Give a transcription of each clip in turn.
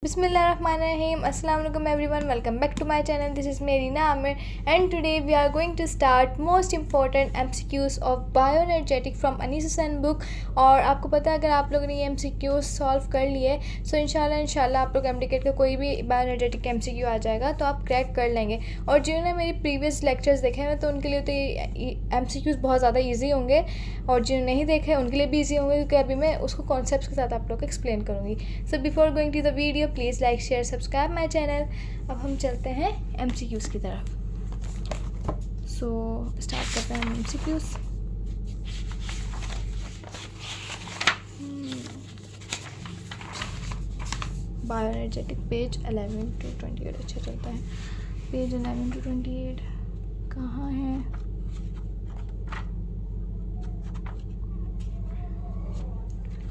Bismillahirrahmanirrahim. Assalamualaikum everyone. Welcome back to my channel. This is Merina Amir and today we are going to start most important MCQs of bioenergetic from Anisasan book. और आपको पता है अगर आप लोगों ने ये MCQs सॉल्व कर लिए सो इंशाल्लाह आप लोग MDCAT का कोई भी बायोएनर्जेटिक MCQ आ जाएगा तो आप क्रैक कर लेंगे। और जिन्होंने मेरी प्रीवियस लेक्चर्स देखे हैं तो उनके लिए तो ये MCQs बहुत ज़्यादा ईजी होंगे और जिन्होंने नहीं देखे उनके लिए भी ईजी होंगे क्योंकि अभी मैं उसको कॉन्सेप्ट्स के साथ आप लोग को एक्सप्लेन करूँगी। So before going to the video please like share subscribe my channel. अब हम चलते हैं MCQs की तरफ। सो स्टार्ट करते हैं MCQs। बायोएनर्जेटिक पेज 11 to 28 अच्छा चलता है। पेज 11 to 28 कहाँ है?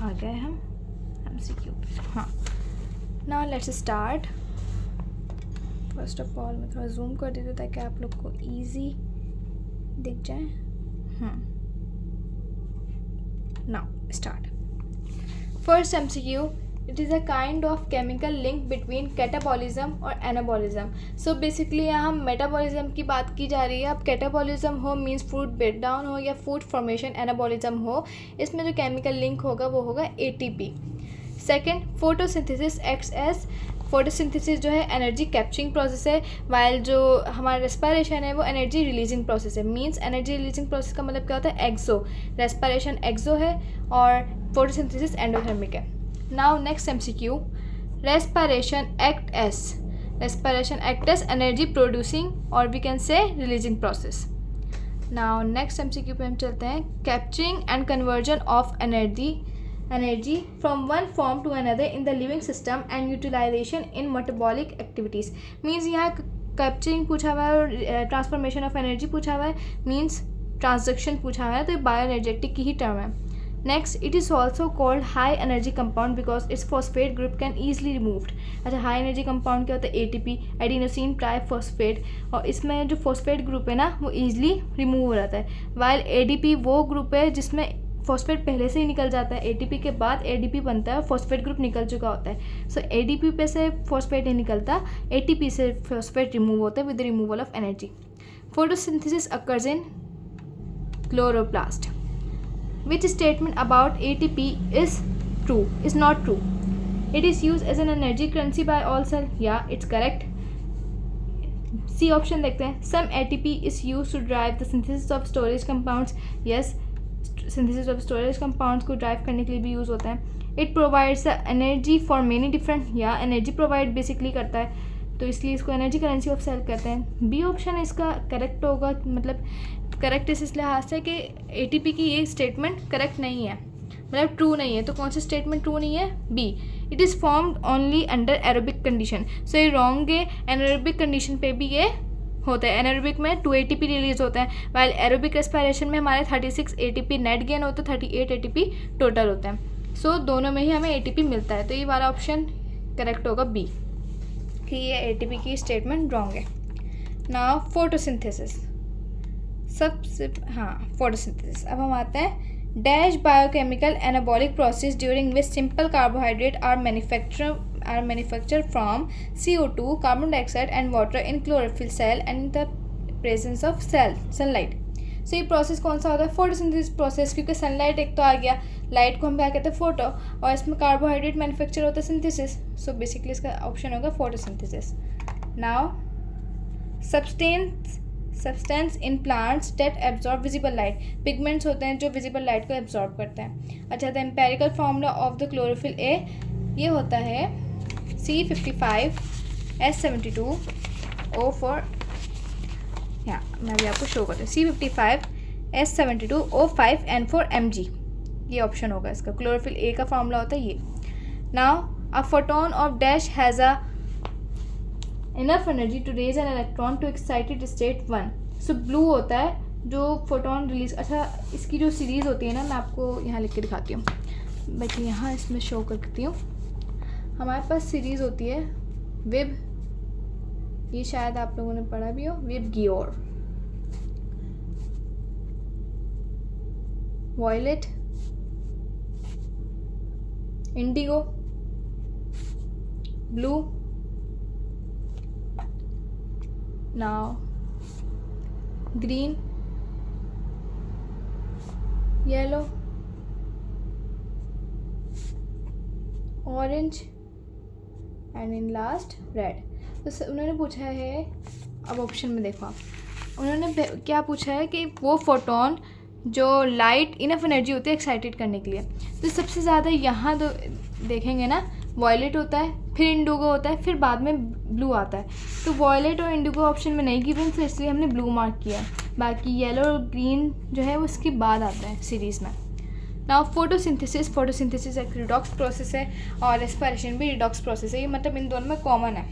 आ गए हम MCQ पे। हाँ, now let's start. First of all मैं थोड़ा जूम कर देती हूँ ताकि आप लोग को इजी दिख जाए। Now start. First MCQ, it is a kind of chemical link between catabolism और एनाबॉलिज्म। सो बेसिकली यहाँ मेटाबॉलिज्म की बात की जा रही है। अब कैटाबॉलिज्म हो मीन्स फूड ब्रेक डाउन हो या फूड फॉर्मेशन एनाबॉलिज्म हो, इसमें जो केमिकल लिंक होगा वो होगा ATP। Second, photosynthesis acts as, photosynthesis जो है एनर्जी कैप्चरिंग प्रोसेस है, वाइल जो हमारा रेस्पिरेशन है वो एनर्जी रिलीजिंग प्रोसेस है। मींस एनर्जी रिलीजिंग प्रोसेस का मतलब क्या होता है? एक्सो, रेस्पिरेशन एक्सो है और फोटोसिंथेसिस एंडोथर्मिक है। Now next MCQ, respiration act as energy producing और we can say releasing process. Now next MCQ पे हम चलते हैं। Capturing and conversion of energy from one form to another in the living system and utilization in metabolic activities। Means यहाँ capturing पूछा हुआ है और ट्रांसफॉर्मेशन ऑफ एनर्जी पूछा हुआ है, मीन्स ट्रांसडक्शन पूछा हुआ है, तो ये बायोएनर्जेटिक की ही टर्म है। Next, it is also called high energy compound because it's phosphate group can easily removed. अच्छा, हाई एनर्जी कंपाउंड क्या होता है? ATP, एडिनोसिन ट्राइफॉस्फेट, और इसमें जो फॉस्फेट ग्रुप है ना वो ईजिली रिमूव हो जाता है, वाइल ADP वो ग्रुप है जिसमें फॉस्फेट पहले से ही निकल जाता है। ATP के बाद ADP बनता है और फॉस्फेट ग्रुप निकल चुका होता है। सो ADP पे से फॉस्फेट नहीं निकलता, ATP से फॉस्फेट रिमूव होता है with the removal of energy. Photosynthesis occurs in chloroplast. Which statement about ATP is not true? It is used as an energy currency by all cell. Yeah, it's correct. C option देखते हैं। Some ATP is used to drive the synthesis of storage compounds. Yes, synthesis of storage compounds को drive करने के लिए भी use होता है। It provides the energy for many different, या एनर्जी प्रोवाइड बेसिकली करता है तो इसलिए इसको एनर्जी करेंसी ऑफ सेल कहते हैं। B ऑप्शन इसका करेक्ट होगा, मतलब करेक्ट इस लिहाज से कि ATP की ये स्टेटमेंट करेक्ट नहीं है, मतलब ट्रू नहीं है। तो कौन सी स्टेटमेंट ट्रू नहीं है? B, it is formed only under aerobic condition. So ये रॉन्ग है, एनारोबिक कंडीशन पे भी ये होता है। एनारोबिक में 2 ATP रिलीज होता है, वाइल एरोबिक रेस्पिरेशन में हमारे 36 ATP नेट गेन होता है, 38 ATP टोटल होता है। सो दोनों में ही हमें ATP मिलता है, तो ये वाला ऑप्शन करेक्ट होगा B, कि ये ATP की स्टेटमेंट रॉन्ग है। Now photosynthesis, photosynthesis. अब हम आते हैं। Dash biochemical anabolic process during which simple carbohydrate are manufactured from CO2, carbon dioxide and water in chlorophyll cell and in the presence of sunlight। सो ये process कौन सा होता है? फोटोसिंथेसिस प्रोसेस, क्योंकि सनलाइट एक तो आ गया, लाइट को हम क्या कहते हैं? फोटो, और इसमें कार्बोहाइड्रेट मैन्युफैक्चर होता है सिंथेसिस। सो बेसिकली इसका ऑप्शन होगा photosynthesis. Now substance in plants that absorb visible light, pigments होते हैं जो विजिबल लाइट को एब्जॉर्ब करते हैं। अच्छा, the empirical formula of the chlorophyll a ये होता है C55S72O4। यहाँ मैं भी आपको शो करती हूँ। C55S72O5N4Mg, ये ऑप्शन होगा इसका। क्लोरोफिल ए का फार्मूला होता है ये। Now a photon of dash has a enough energy to raise an electron to excited state 1। So blue होता है जो फोटोन रिलीज। अच्छा, इसकी जो सीरीज़ होती है ना, मैं आपको यहाँ लिख के दिखाती हूँ, बल्कि यहाँ इसमें शो करती हूँ। हमारे पास सीरीज़ होती है विब, ये शायद आप लोगों ने पढ़ा भी हो, VIBGYOR, violet, indigo, blue, now green, yellow, orange and in last red. तो उन्होंने पूछा है, अब ऑप्शन में देखो आप, उन्होंने क्या पूछा है कि वो फोटोन जो लाइट इनफ एनर्जी होती है एक्साइटेड करने के लिए। तो सबसे ज़्यादा यहाँ तो देखेंगे ना, वॉयलेट होता है, फिर इंडिगो होता है, फिर बाद में ब्लू आता है। तो वॉयलेट और इंडिगो ऑप्शन में नहीं गिवन, तो इसलिए हमने ब्लू मार्क किया। बाकी येलो और ग्रीन जो है वो इसके बाद आता है सीरीज़ में। नाउ फोटोसिंथेसिस एक रिडॉक्स प्रोसेस है और रेस्पिरेशन भी रिडॉक्स प्रोसेस है, ये मतलब इन दोनों में कॉमन है।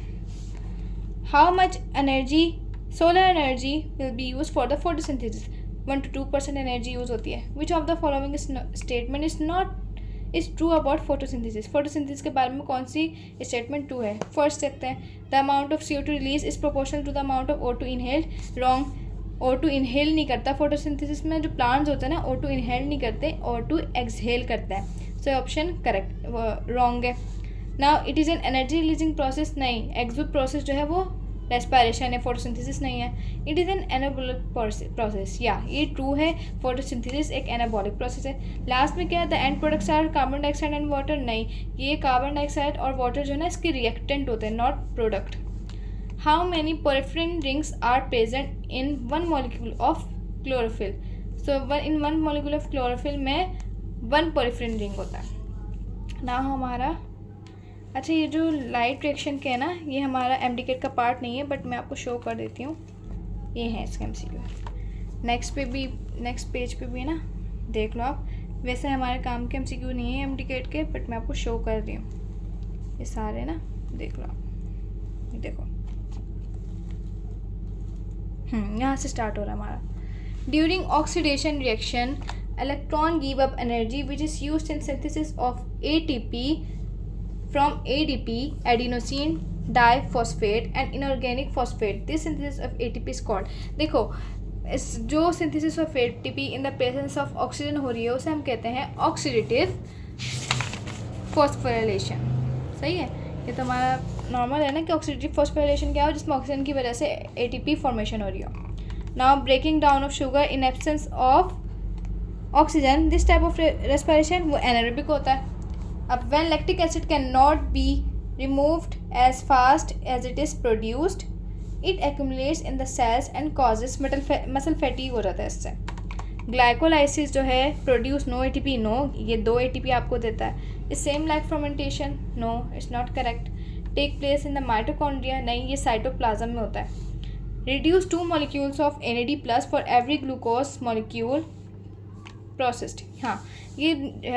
How much energy solar energy will be use for the photosynthesis? 1 to 2% energy use होती है। Which of the following statement is true about photosynthesis? Photosynthesis के बारे में कौन सी स्टेटमेंट ट्रू है? फर्स्ट देखते हैं, the amount of CO2 release is proportional to the amount of O2 inhaled. Wrong, O2 inhale नहीं करता फोटोसिंथेसिस में। जो प्लांट्स होते हैं ना, O2 इनहेल नहीं करते, O2 एक्सहेल करता है। सो ऑप्शन करेक्ट रॉन्ग है। Now it is an energy releasing process, नहीं, एक्सुट प्रोसेस जो है वो रेस्पिरेशन है, फोटोसिंथेसिस नहीं है। It is an anabolic process, या ये ट्रू है, फोटोसिंथेसिस एक एनाबॉलिक प्रोसेस है। लास्ट में क्या है, the end products are carbon dioxide and water, नहीं, ये कार्बन डाइऑक्साइड और वाटर जो है ना इसके रिएक्टेंट होते हैं, not product. How many porphyrin rings are present in 1 molecule of chlorophyll? So in 1 molecule of chlorophyll में 1 पोरफिरिन रिंग होता है ना हमारा। अच्छा, ये जो लाइट रिएक्शन के है ना, ये हमारा एमडीकेट का पार्ट नहीं है, बट मैं आपको शो कर देती हूँ, ये है इसका MCQ। नेक्स्ट पेज पे भी है ना, देख लो आप। वैसे हमारे काम के MCQ नहीं है एमडीकेट के, बट मैं आपको शो कर रही हूँ, ये सारे ना देख लो आप, ये देखो, यहाँ से स्टार्ट हो रहा है हमारा। During oxidation reaction electron give up energy which is used in synthesis of ATP from ADP, adenosine diphosphate and inorganic phosphate. This synthesis of ATP is called, देखो इस जो synthesis of ATP in the presence of oxygen हो रही है उसे हम कहते हैं ऑक्सीडेटिव फॉस्फोराइलेशन। सही है, ये तो हमारा नॉर्मल है ना कि ऑक्सीडेटिव फॉस्फोराइलेशन क्या हो, जिसमें ऑक्सीजन की वजह से ATP फॉर्मेशन हो रही हो। Now breaking down of sugar in absence of oxygen, this type of respiration वो एनारोबिक होता है। अब when lactic acid cannot be removed as fast as it is produced, it accumulates in the cells and causes muscle fatigue हो जाता है इससे। Glycolysis जो है प्रोड्यूस नो ATP, नो, ये 2 ATP आपको देता है। Is same like fermentation, no, it's not correct. Take place in the mitochondria, नहीं, ये साइटोप्लाज्म में होता है। Reduce 2 molecules of NAD+ for every glucose molecule processed, हाँ, ये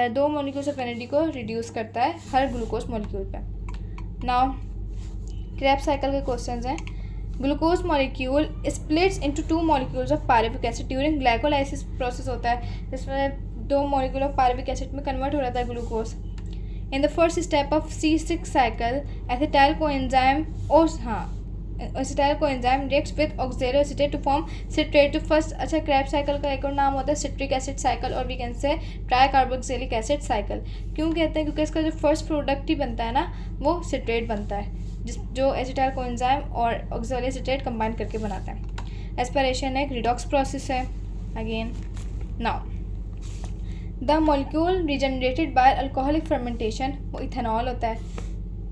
2 मॉलिक्यूल्स ऑफ NAD को रिड्यूस करता है हर ग्लूकोज मॉलिक्यूल पे। नाउ क्रेब्स साइकिल के क्वेश्चंस हैं। Glucose molecule splits into 2 molecules of pyruvic acid during glycolysis process होता है, जिसमें 2 मॉलिक्यूल ऑफ पायरुविक एसिड में कन्वर्ट हो जाता है glucose. In the first step of C6 cycle acetyl coenzyme acetyl coenzyme reacts with oxaloacetate to form citrate. तो first, अच्छा, Krebs cycle का एक और नाम होता है सिट्रिक एसिड साइकिल, और we can say tricarboxylic acid cycle. क्यों कहते हैं? क्योंकि इसका जो फर्स्ट प्रोडक्ट ही बनता है ना, वो सिट्रेट बनता है, जो एसिटाइल कोएंजाइम और ऑक्सैलोएसिटेट कंबाइन करके बनाता है। एस्पिरेशन एक रिडॉक्स प्रोसेस है again. Now the molecule regenerated by alcoholic fermentation, वो इथेनॉल होता है।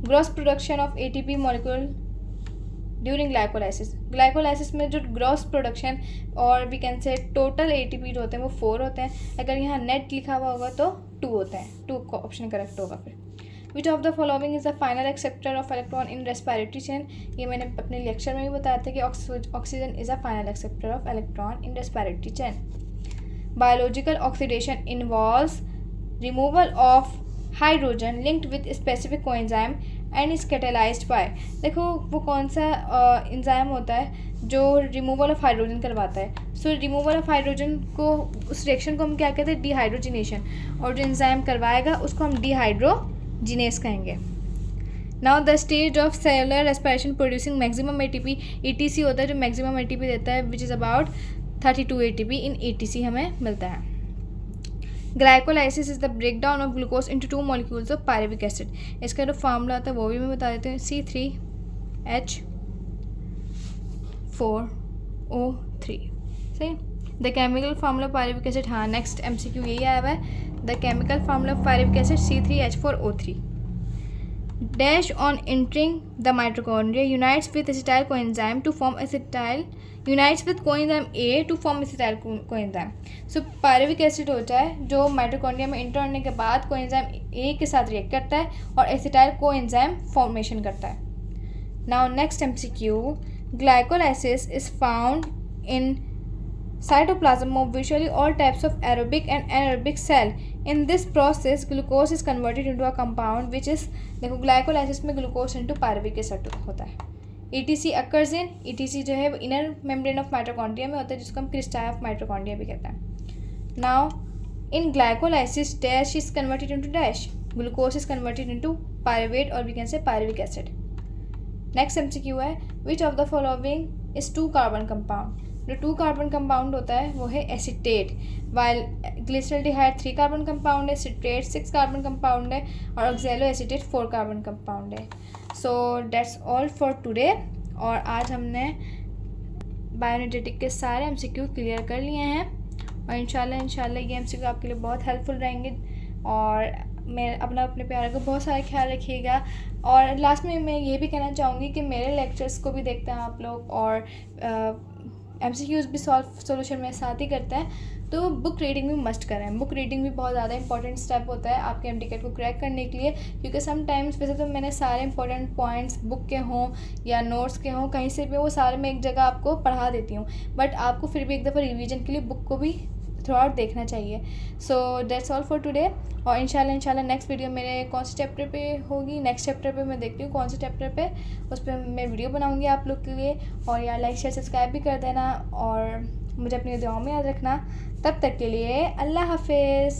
Gross production of ATP molecule during glycolysis, glycolysis में जो ग्रॉस प्रोडक्शन और we can say total ATP जो होते हैं वो 4 होते हैं। अगर यहाँ नेट लिखा हुआ होगा तो 2 होते हैं, 2 का ऑप्शन करेक्ट होगा। फिर which of the following is the final acceptor of electron in respiratory chain, ये मैंने अपने लेक्चर में भी बताया था कि oxygen is a final acceptor of electron in respiratory chain. Biological oxidation involves removal of hydrogen linked with specific coenzyme and is catalysed by, देखो वो कौन सा एंजाइम होता है जो रिमूवल ऑफ हाइड्रोजन करवाता है। सो रिमूवल ऑफ हाइड्रोजन को, उस रिएक्शन को हम क्या कहते हैं? डिहाइड्रोजिनेशन, और जो एंजाइम करवाएगा उसको हम डिहाइड्रोजिनेस कहेंगे। Now the stage of cellular respiration producing maximum ATP, ETC होता है जो मैक्सिमम ATP देता है, which is about 32 ATP in ETC हमें मिलता है। Glycolysis is the break down of glucose into 2 molecules of pyruvic acid. इसका जो फार्मूला आता है वो भी मैं बता देती हूँ, C3H4O3। सही। The chemical formula of pyruvic acid, हाँ नेक्स्ट MCQ यही आया हुआ है। The chemical formula of pyruvic acid C3H4O3 dash on entering the mitochondria unites with acetyl coenzyme to form acetyl unites with coenzyme A to form acetyl coenzyme. So pyruvic acid होता है जो mitochondria में inter होने के बाद coenzyme A के साथ react करता है और एसिटाइल कोएंजाइम फॉर्मेशन करता है। Now next MCQ, glycolysis is found in cytoplasm of virtually all types of aerobic and anaerobic cell. In this process, glucose is converted into a compound which is, देखो glycolysis में glucose into pyruvic acid होता है। ETC occurs in, ETC जो है वो inner membrane of mitochondria में होता है जिसको हम क्रिस्टाई ऑफ माइटोकॉन्ड्रिया भी कहते हैं। Now in glycolysis dash is converted into dash, glucose is converted into pyruvate और we can say pyruvic acid. Next MCQ है, which of the following is 2 carbon compound. जो 2 कार्बन कंपाउंड होता है वो है acetate, while glyceraldehyde 3 carbon compound है, citrate 6 carbon compound है और ऑक्सैलो एसीटेट 4 कार्बन कंपाउंड है। So that's all for today. और आज हमने बायोएनर्जेटिक के सारे MCQ क्लियर कर लिए हैं और इंशाल्लाह ये MCQ आपके लिए बहुत हेल्पफुल रहेंगे। और मैं अपने प्यार का बहुत सारा ख्याल रखिएगा। और लास्ट में मैं ये भी कहना चाहूँगी कि मेरे लेक्चर्स को भी देखते हैं आप लोग और MCQs भी सोल्यूशन में साथ ही करते हैं, तो बुक रीडिंग भी मस्ट करें। बुक रीडिंग भी बहुत ज़्यादा इंपॉर्टेंट स्टेप होता है आपके MTCAT को क्रैक करने के लिए, क्योंकि समटाइम्स वैसे तो मैंने सारे इंपॉर्टेंट पॉइंट्स बुक के हों या नोट्स के हों कहीं से भी वो सारे मैं एक जगह आपको पढ़ा देती हूँ, बट आपको फिर भी एक दफ़ा रिवीजन के लिए बुक को भी थ्रू आउट देखना चाहिए। सो दैट्स ऑल फॉर टुडे। और इंशाल्लाह नेक्स्ट वीडियो मेरे कौन से चैप्टर पे होगी, नेक्स्ट चैप्टर पे मैं देखती हूँ कौन से चैप्टर पे, उस पर मैं वीडियो बनाऊँगी आप लोग के लिए। और यार लाइक शेयर सब्सक्राइब भी कर देना और मुझे अपनी दुआओं में याद रखना। तब तक के लिए अल्लाह हाफिज़।